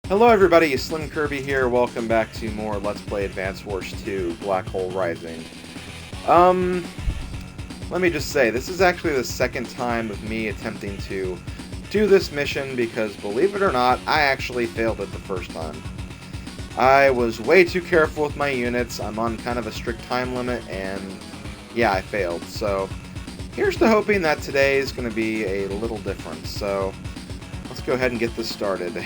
Hello everybody, SlimKirby here. Welcome back to more Let's Play Advance Wars 2 Black Hole Rising. Let me just say, this is actually the second time of me attempting to do this mission because, believe it or not, I actually failed it the first time. I was way too careful with my units, I'm on kind of a strict time limit, and yeah, I failed. So, here's to hoping that today is going to be a little different. So, let's go ahead and get this started.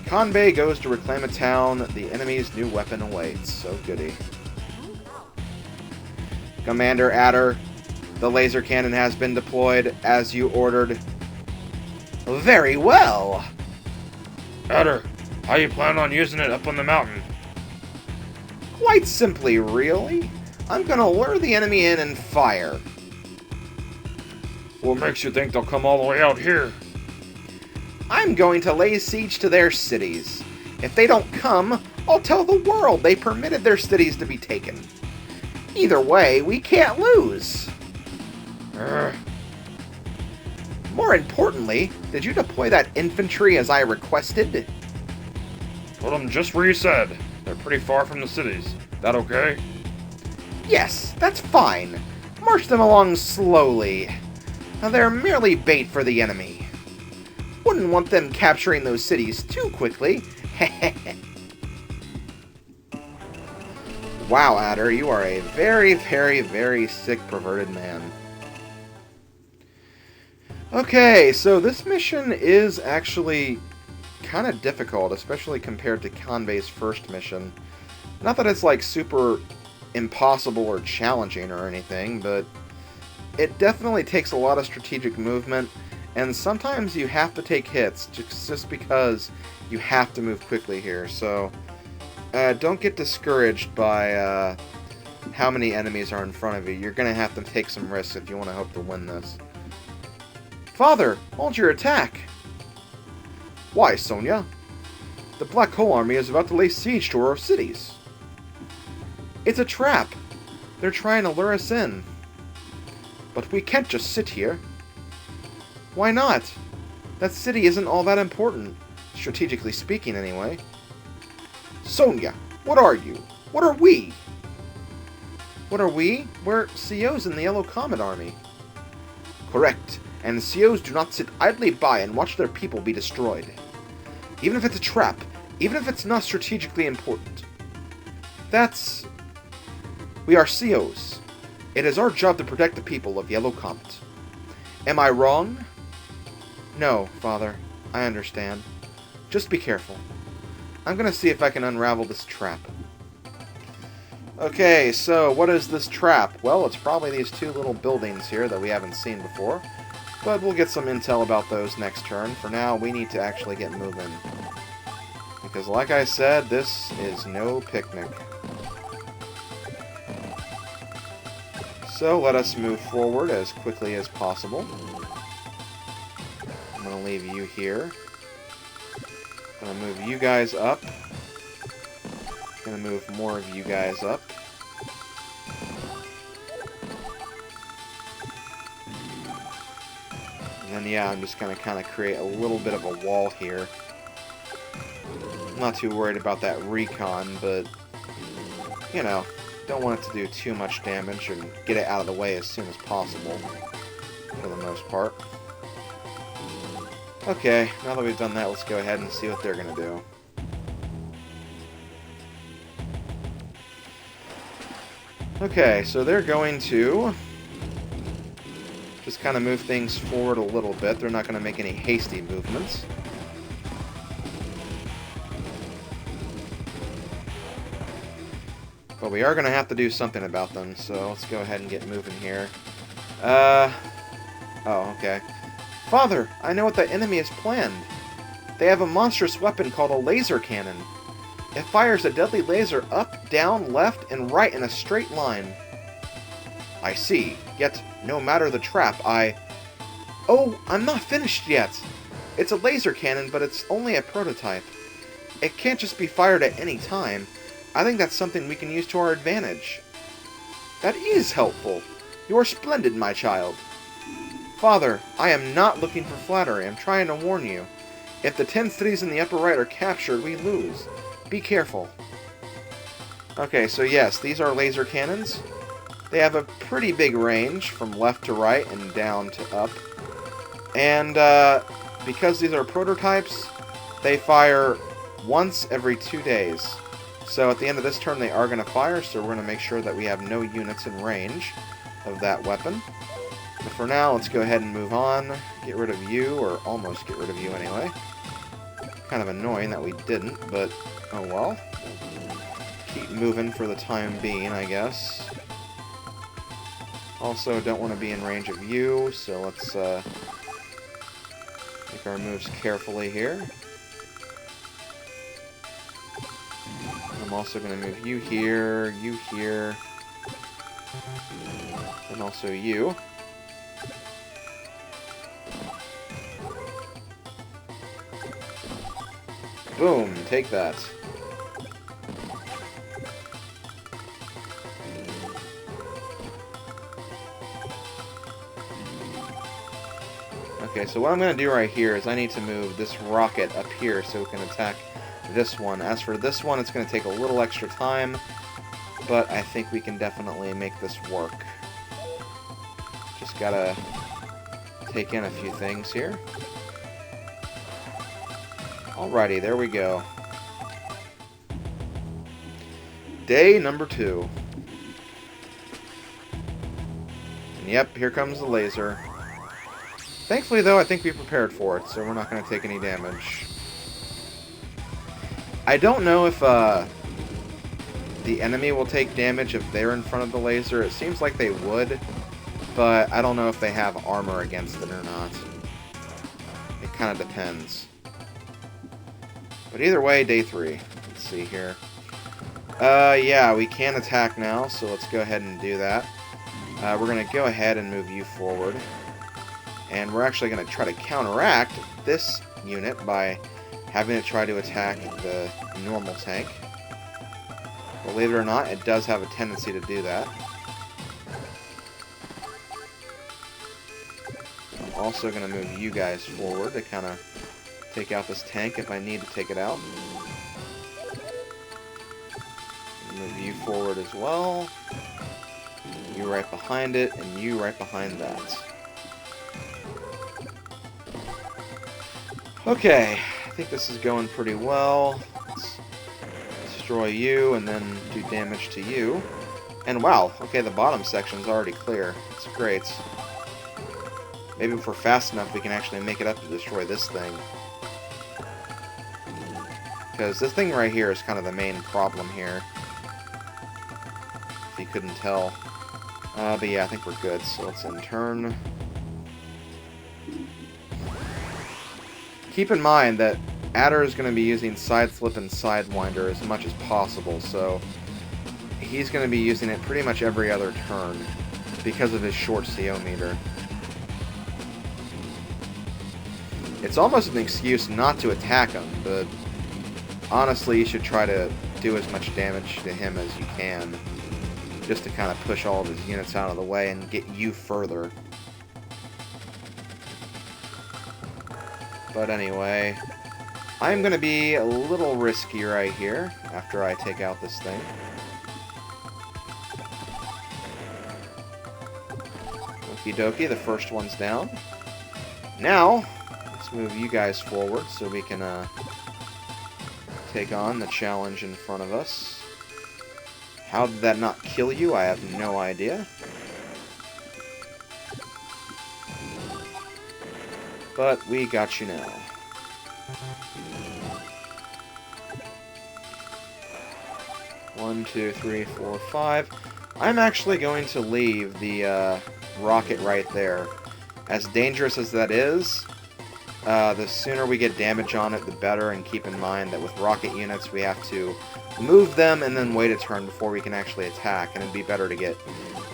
Kanbei goes to reclaim a town. The enemy's new weapon awaits. So goody. Commander Adder, the laser cannon has been deployed as you ordered. Very well. Adder, how you plan on using it up on the mountain? Quite simply, really. I'm gonna lure the enemy in and fire. What makes you think they'll come all the way out here? I'm going to lay siege to their cities. If they don't come, I'll tell the world they permitted their cities to be taken. Either way, we can't lose. More importantly, did you deploy that infantry as I requested? Put them just where you said. They're pretty far from the cities. That okay? Yes, that's fine. March them along slowly. They're merely bait for the enemy. Wouldn't want them capturing those cities too quickly. Wow, Adder, you are a very, very, very sick, perverted man. Okay, so this mission is actually kind of difficult, especially compared to Kanbei's first mission. Not that it's like super impossible or challenging or anything, but it definitely takes a lot of strategic movement. And sometimes you have to take hits, just because you have to move quickly here. So, don't get discouraged by how many enemies are in front of you. You're going to have to take some risks if you want to hope to win this. Father, hold your attack! Why, Sonja? The Black Hole Army is about to lay siege to our cities. It's a trap. They're trying to lure us in. But we can't just sit here. Why not? That city isn't all that important, strategically speaking anyway. Sonja, what are you? What are we? What are we? We're COs in the Yellow Comet Army. Correct, and COs do not sit idly by and watch their people be destroyed. Even if it's a trap, even if it's not strategically important. We are COs. It is our job to protect the people of Yellow Comet. Am I wrong? No, Father. I understand. Just be careful. I'm gonna see if I can unravel this trap. Okay, so what is this trap? Well, it's probably these two little buildings here that we haven't seen before. But we'll get some intel about those next turn. For now, we need to actually get moving. Because like I said, this is no picnic. So let us move forward as quickly as possible. I'm going to leave you here. I'm going to move you guys up. I'm going to move more of you guys up. And then, yeah, I'm just going to kind of create a little bit of a wall here. I'm not too worried about that recon, but, you know, don't want it to do too much damage and get it out of the way as soon as possible, for the most part. Okay, now that we've done that, let's go ahead and see what they're going to do. Okay, so they're going to just kind of move things forward a little bit. They're not going to make any hasty movements. But we are going to have to do something about them, so let's go ahead and get moving here. Oh, okay. Father, I know what the enemy has planned. They have a monstrous weapon called a laser cannon. It fires a deadly laser up, down, left, and right in a straight line. I see. Yet, no matter the trap, Oh, I'm not finished yet! It's a laser cannon, but it's only a prototype. It can't just be fired at any time. I think that's something we can use to our advantage. That is helpful. You are splendid, my child. Father, I am not looking for flattery. I'm trying to warn you. If the 10 cities in the upper right are captured, we lose. Be careful. Okay, so yes, these are laser cannons. They have a pretty big range from left to right and down to up. And because these are prototypes, they fire once every 2 days. So at the end of this turn they are going to fire, so we're going to make sure that we have no units in range of that weapon. But for now, let's go ahead and move on. Get rid of you, or almost get rid of you anyway. Kind of annoying that we didn't, but oh well. Keep moving for the time being, I guess. Also, don't want to be in range of you, so let's make our moves carefully here. I'm also going to move you here, and also you. Boom, take that. Okay, so what I'm going to do right here is I need to move this rocket up here so we can attack this one. As for this one, it's going to take a little extra time, but I think we can definitely make this work. Just gotta take in a few things here. Alrighty, there we go. Day number 2. And yep, here comes the laser. Thankfully, though, I think we prepared for it, so we're not going to take any damage. I don't know if the enemy will take damage if they're in front of the laser. It seems like they would, but I don't know if they have armor against it or not. It kind of depends. But either way, day 3. Let's see here. Yeah, we can attack now, so let's go ahead and do that. We're going to go ahead and move you forward. And we're actually going to try to counteract this unit by having it try to attack the normal tank. Believe it or not, it does have a tendency to do that. I'm also going to move you guys forward to kind of take out this tank if I need to take it out. Move you forward as well. You right behind it, and you right behind that. Okay, I think this is going pretty well. Let's destroy you and then do damage to you. And wow, okay, the bottom section's already clear. It's great. Maybe if we're fast enough, we can actually make it up to destroy this thing. Because this thing right here is kind of the main problem here. If you couldn't tell. But yeah, I think we're good. So let's end turn. Keep in mind that Adder is going to be using Side Slip and Sidewinder as much as possible, so he's going to be using it pretty much every other turn because of his short CO meter. It's almost an excuse not to attack him, but honestly you should try to do as much damage to him as you can, just to kind of push all of his units out of the way and get you further. But anyway, I'm going to be a little risky right here after I take out this thing. Okie dokie, the first one's down. Now, let's move you guys forward so we can take on the challenge in front of us. How did that not kill you? I have no idea. But we got you now. One, two, three, four, 5. I'm actually going to leave the rocket right there. As dangerous as that is, the sooner we get damage on it, the better. And keep in mind that with rocket units, we have to move them and then wait a turn before we can actually attack. And it'd be better to get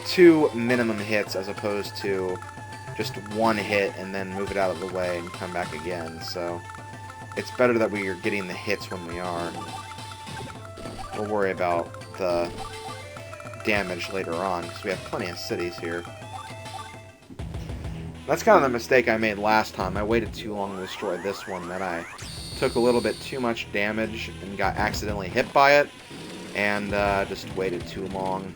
2 minimum hits as opposed to just 1 hit and then move it out of the way and come back again. So it's better that we are getting the hits when we are. We'll worry about the damage later on because we have plenty of cities here. That's kind of the mistake I made last time. I waited too long to destroy this one, that I took a little bit too much damage and got accidentally hit by it, and just waited too long.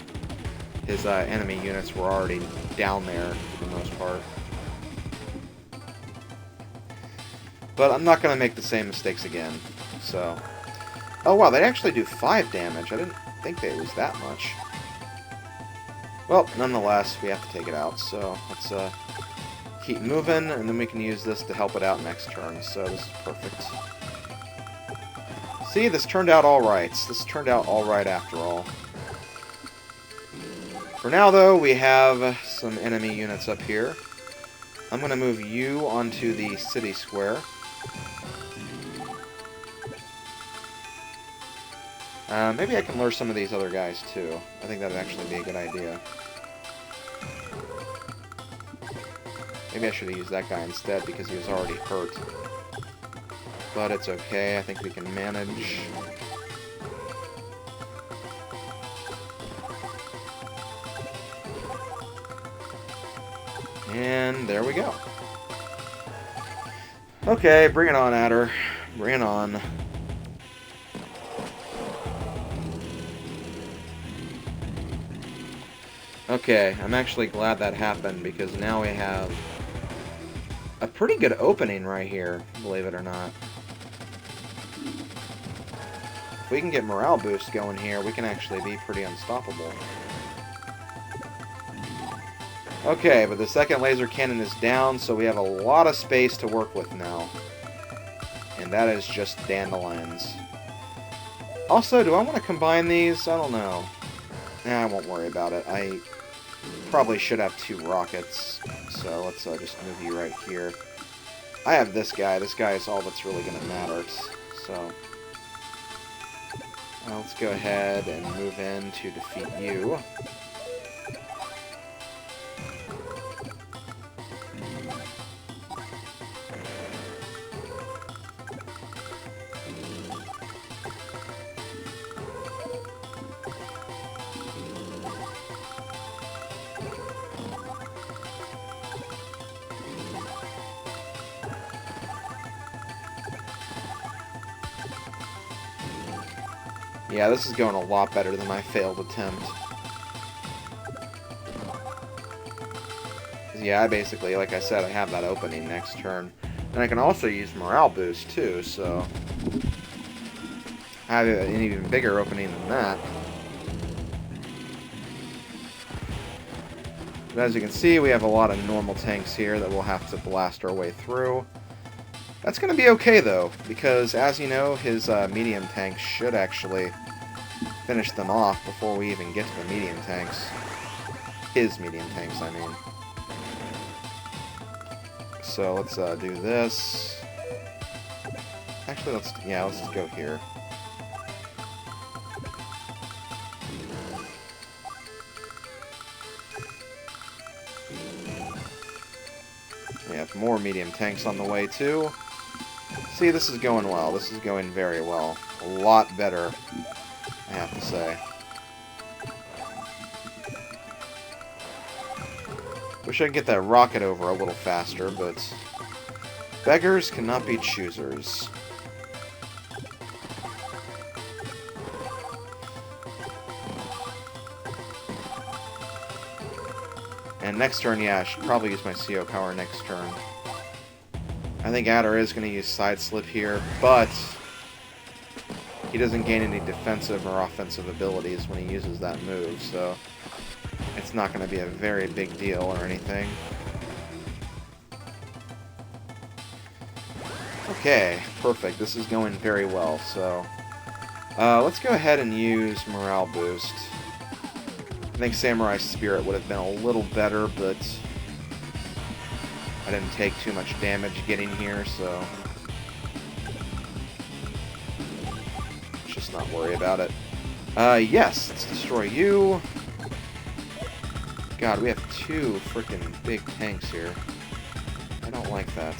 His enemy units were already down there for the most part. But I'm not going to make the same mistakes again, so... Oh wow, they actually do 5 damage. I didn't think it was that much. Well, nonetheless, we have to take it out, so let's keep moving, and then we can use this to help it out next turn, so this is perfect. See, this turned out alright. This turned out alright after all. For now, though, we have some enemy units up here. I'm going to move you onto the city square. Maybe I can lure some of these other guys, too. I think that would actually be a good idea. Maybe I should have used that guy instead, because he was already hurt. But it's okay, I think we can manage. And there we go. Okay, bring it on, Adder. Bring it on. Okay, I'm actually glad that happened, because now we have a pretty good opening right here, believe it or not. If we can get morale boost going here, we can actually be pretty unstoppable. Okay, but the second laser cannon is down, so we have a lot of space to work with now. And that is just dandelions. Also, do I want to combine these? I don't know. I won't worry about it. I probably should have 2 rockets, so let's just move you right here. I have this guy. This guy is all that's really going to matter, so... let's go ahead and move in to defeat you. Yeah, this is going a lot better than my failed attempt. Yeah, I basically, like I said, I have that opening next turn. And I can also use morale boost, too, so... I have an even bigger opening than that. But as you can see, we have a lot of normal tanks here that we'll have to blast our way through. That's going to be okay, though, because, as you know, his medium tanks should actually finish them off before we even get to the medium tanks. His medium tanks, I mean. So, let's do this. Actually, let's just go here. We have more medium tanks on the way, too. See, this is going well. This is going very well. A lot better, I have to say. Wish I could get that rocket over a little faster, but beggars cannot be choosers. And next turn, yeah, I should probably use my CO power next turn. I think Adder is going to use side slip here, but he doesn't gain any defensive or offensive abilities when he uses that move, so it's not going to be a very big deal or anything. Okay, perfect. This is going very well, so let's go ahead and use morale boost. I think Samurai Spirit would have been a little better, but I didn't take too much damage getting here, so let's just not worry about it. Yes, let's destroy you. God, we have 2 freaking big tanks here. I don't like that.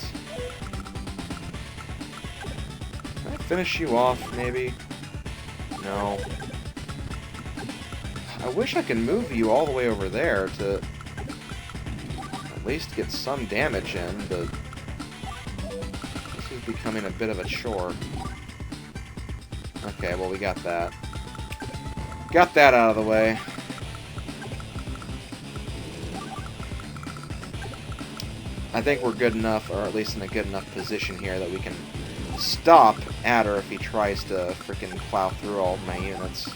Can I finish you off, maybe? No. I wish I could move you all the way over there to... at least get some damage in, but this is becoming a bit of a chore. Okay, well, we got that. Got that out of the way. I think we're good enough, or at least in a good enough position here, that we can stop Adder if he tries to frickin' plow through all of my units.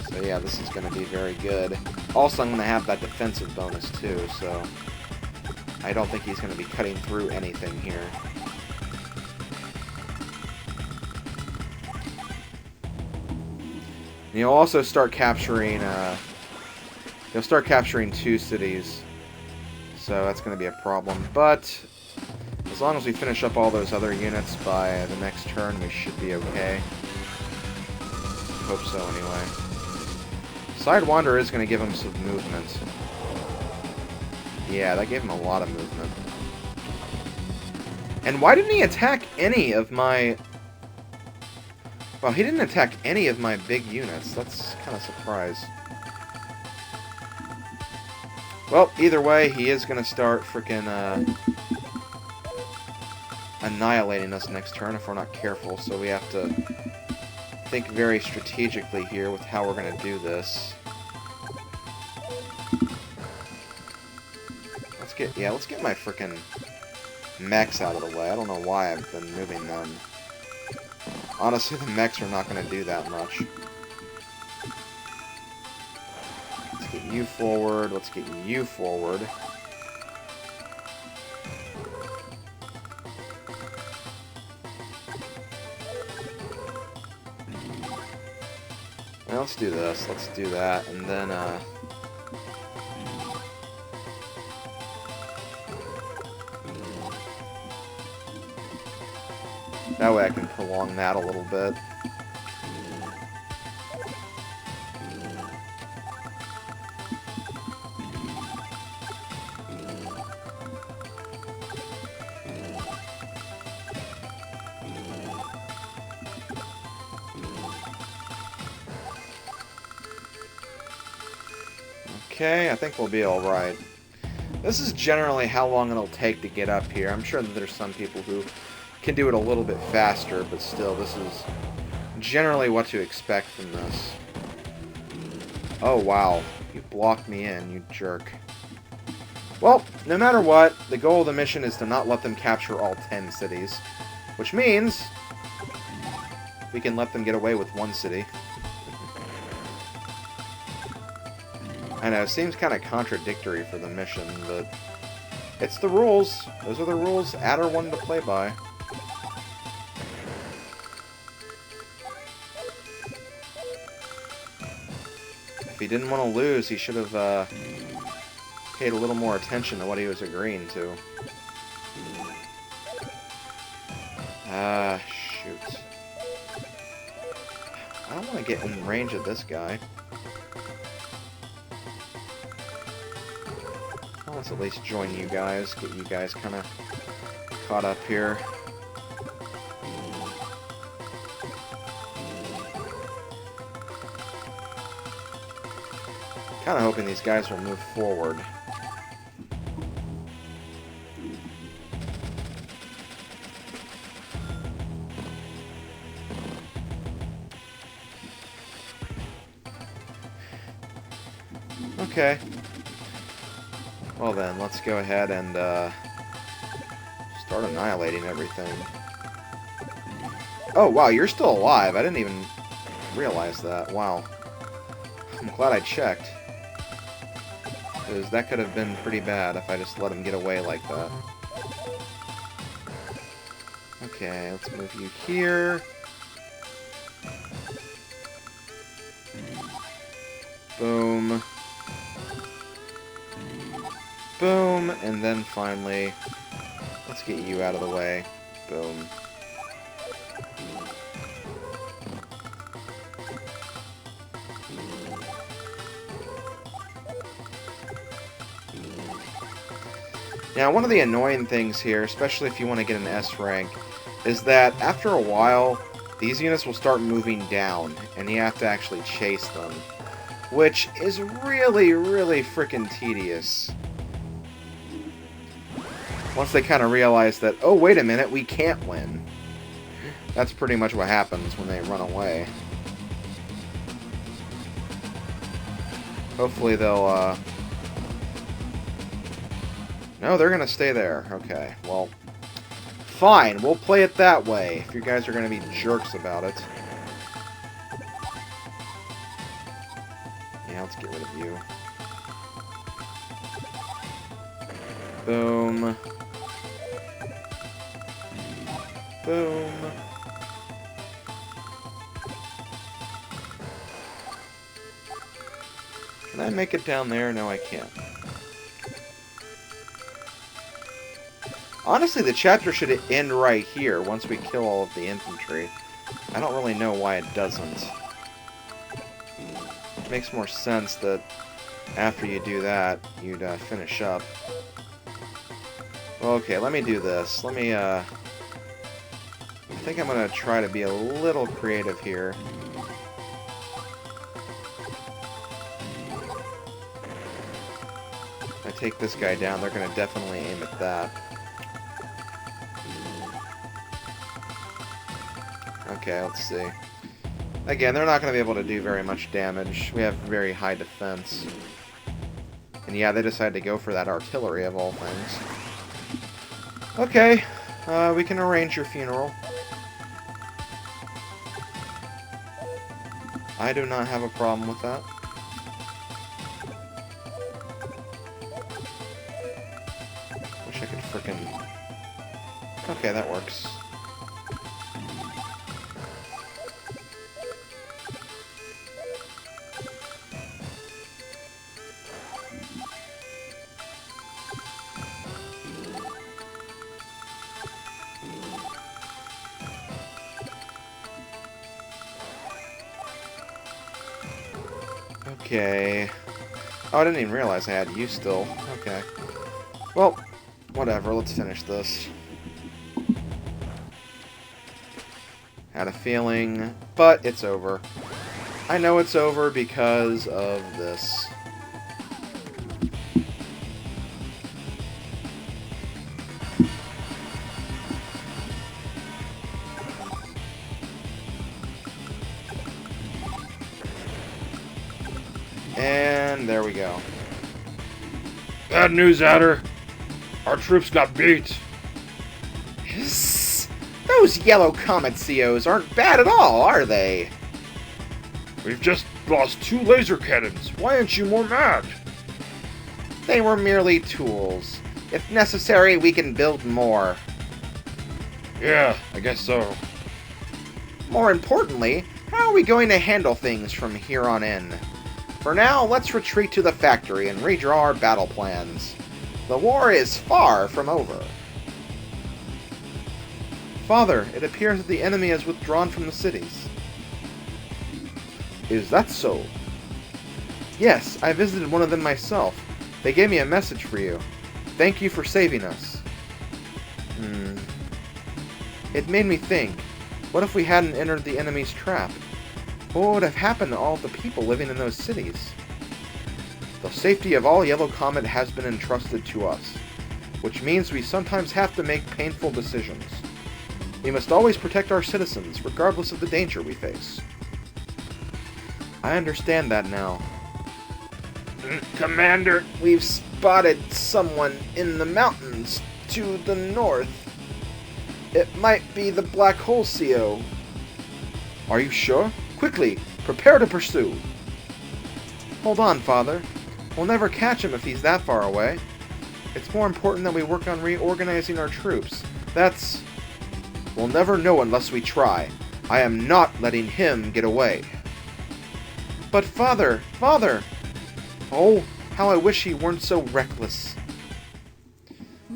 So yeah, this is going to be very good. Also, I'm going to have that defensive bonus too, so I don't think he's going to be cutting through anything here. And you'll also start capturing, you'll start capturing 2 cities, so that's going to be a problem. But as long as we finish up all those other units by the next turn, we should be okay. Hope so, anyway. Sidewander is going to give him some movement. Yeah, that gave him a lot of movement. And why didn't he attack any of my... Well, he didn't attack any of my big units. That's kind of a surprise. Well, either way, he is going to start freaking annihilating us next turn if we're not careful. So we have to think very strategically here with how we're going to do this. Let's get my freaking mechs out of the way. I don't know why I've been moving them. Honestly, the mechs are not going to do that much. Let's get you forward. Let's get you forward. Well, let's do this. Let's do that. And then, that way I can prolong that a little bit. Okay, I think we'll be alright. This is generally how long it'll take to get up here. I'm sure that there's some people who can do it a little bit faster, but still, this is generally what to expect from this. Oh, wow. You blocked me in, you jerk. Well, no matter what, the goal of the mission is to not let them capture all 10 cities, which means we can let them get away with 1 city. I know, it seems kind of contradictory for the mission, but it's the rules. Those are the rules Adder wanted to play by. If he didn't want to lose, he should have paid a little more attention to what he was agreeing to. Ah, shoot. I don't want to get in range of this guy. Let's at least join you guys, get you guys kind of caught up here. Kind of hoping these guys will move forward. Okay. Well then, let's go ahead and start annihilating everything. Oh wow, you're still alive. I didn't even realize that. Wow. I'm glad I checked. Because that could have been pretty bad if I just let him get away like that. Okay, let's move you here. Boom. Boom, and then finally, let's get you out of the way. Boom. Now, one of the annoying things here, especially if you want to get an S rank, is that after a while, these units will start moving down, and you have to actually chase them. Which is really, really freaking tedious. Once they kind of realize that, oh, wait a minute, we can't win. That's pretty much what happens when they run away. Hopefully they'll, No, they're gonna stay there. Okay, well... Fine, we'll play it that way, if you guys are gonna be jerks about it. Yeah, let's get rid of you. Boom. Boom. Can I make it down there? No, I can't. Honestly, the chapter should end right here once we kill all of the infantry. I don't really know why it doesn't. It makes more sense that after you do that, you'd finish up. Okay, let me do this. Let me, I think I'm going to try to be a little creative here. If I take this guy down, they're going to definitely aim at that. Okay, let's see. Again, they're not going to be able to do very much damage. We have very high defense. And yeah, they decided to go for that artillery of all things. Okay, we can arrange your funeral. I do not have a problem with that. Wish I could frickin'... Okay, that works. Okay. Oh, I didn't even realize I had you still. Okay. Well, whatever. Let's finish this. Had a feeling, but it's over. I know it's over because of this. And there we go. Bad news, Adder. Our troops got beat. Those yellow comet COs aren't bad at all, are they? We've just lost 2 laser cannons. Why aren't you more mad? They were merely tools. If necessary, we can build more. Yeah, I guess so. More importantly, how are we going to handle things from here on in? For now, let's retreat to the factory and redraw our battle plans. The war is far from over. Father, it appears that the enemy has withdrawn from the cities. Is that so? Yes, I visited one of them myself. They gave me a message for you. Thank you for saving us. It made me think, what if we hadn't entered the enemy's trap? What would have happened to all the people living in those cities? The safety of all Yellow Comet has been entrusted to us, which means we sometimes have to make painful decisions. We must always protect our citizens, regardless of the danger we face. I understand that now. Commander, We've spotted someone in the mountains to the north. It might be the Black Hole CO. Are you sure? Quickly, prepare to pursue. Hold on, Father. We'll never catch him if he's that far away. It's more important that we work on reorganizing our troops. That's... We'll never know unless we try. I am not letting him get away. But Father! Father! Oh, how I wish he weren't so reckless.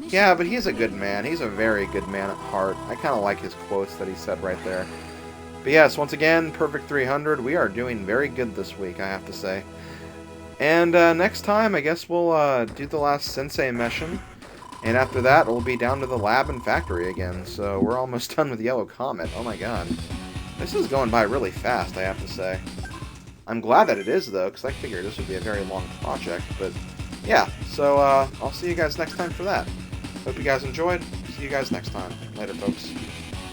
Yeah, but he's a good man. He's a very good man at heart. I kind of like his quotes that he said right there. But yes, once again, Perfect 300. We are doing very good this week, I have to say. And next time, I guess we'll do the last Sensei mission. And after that, we'll be down to the lab and factory again. So we're almost done with Yellow Comet. Oh my god. This is going by really fast, I have to say. I'm glad that it is, though, because I figured this would be a very long project. But, yeah, so I'll see you guys next time for that. Hope you guys enjoyed. See you guys next time. Later, folks.